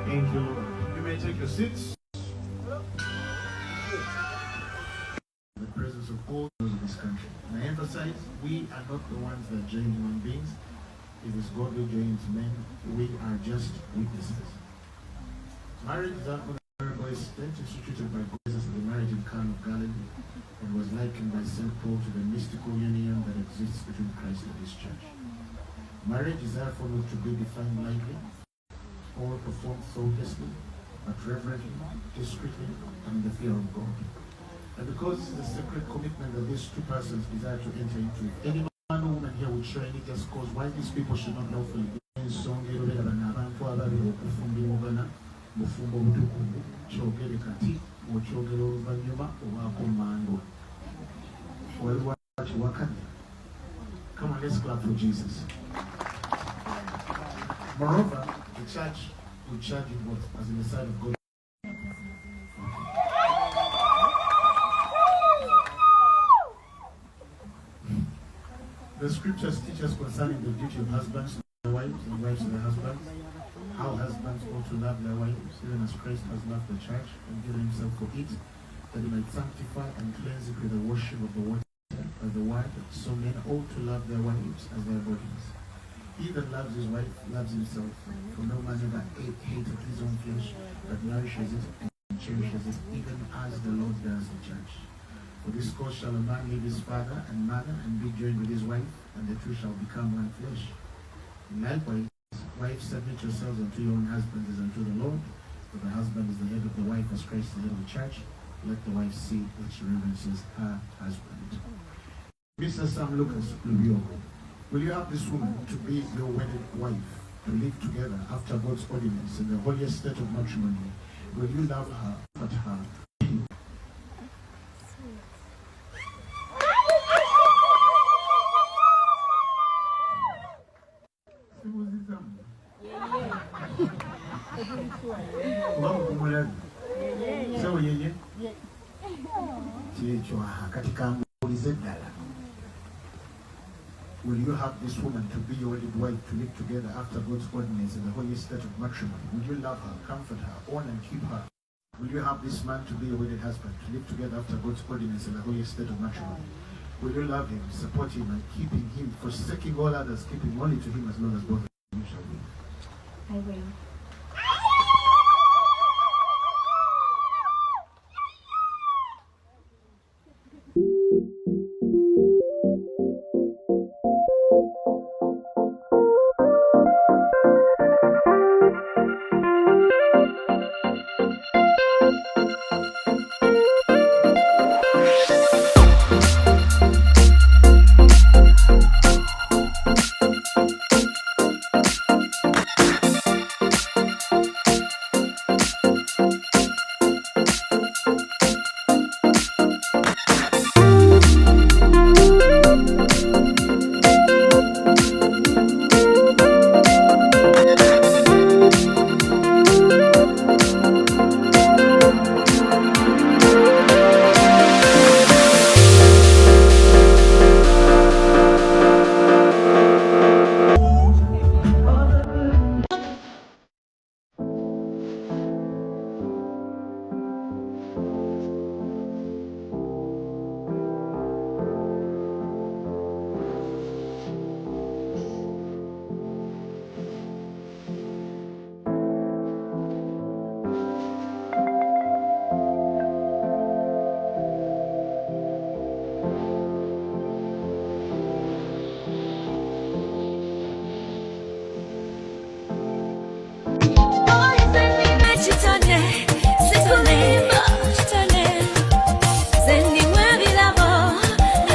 Thank you, Lord. You may take your seats. The presence of all those in this country. And I emphasize, we are not the ones that join human beings. It is God who joins men. We are just witnesses. Marriage is an honorable estate instituted by God as the marriage in Cana of Galilee, and was likened by St. Paul to the mystical union that exists between Christ and his church. Marriage is therefore not to be defined lightly or performed thoughtlessly, but reverently, discreetly, and in the fear of God. And because it's a sacred commitment that these two persons desire to enter into, any man or woman here would show any just cause why these people should not lawfully be in song. Bufumbo butukuvu kyogere kati okyogera oluvannyuma obaako mando waliwo kiwakanya. Come on, let's clap for Jesus. Moreover, the church will charge you both as in the sight of God. The scriptures teach us concerning the duty of husbands to their wives and wives to their husbands. How husbands ought to love their wives, even as Christ has loved the church and given himself for it, that he might sanctify and cleanse it with the worship of the water by the word. So men ought to love their wives as their bodies. He that loves his wife loves himself, for no man ever hated his own flesh, but nourishes it and cherishes it, even as the Lord does the church. For this cause shall a man leave his father and mother and be joined with his wife, and the two shall become one flesh. And likewise, wives, submit yourselves unto your own husbands as unto the Lord, for the husband is the head of the wife, as Christ is the head of the church. Let the wife see that she reverences her husband. Mr. Sam Lucas Lubioko, will you have this woman to be your wedded wife, to live together after God's ordinance in the holiest state of matrimony? Will you love her, but her? Will you have this woman to be your wedded wife, to live together after God's ordinance in the holy state of matrimony? Will you love her, comfort her, honor and keep her? Will you have this man to be your wedded husband, to live together after God's ordinance in the holy state of matrimony? Will you love him, support him, and keeping him, forsaking all others, keeping only to him as long as both of you shall be? I will.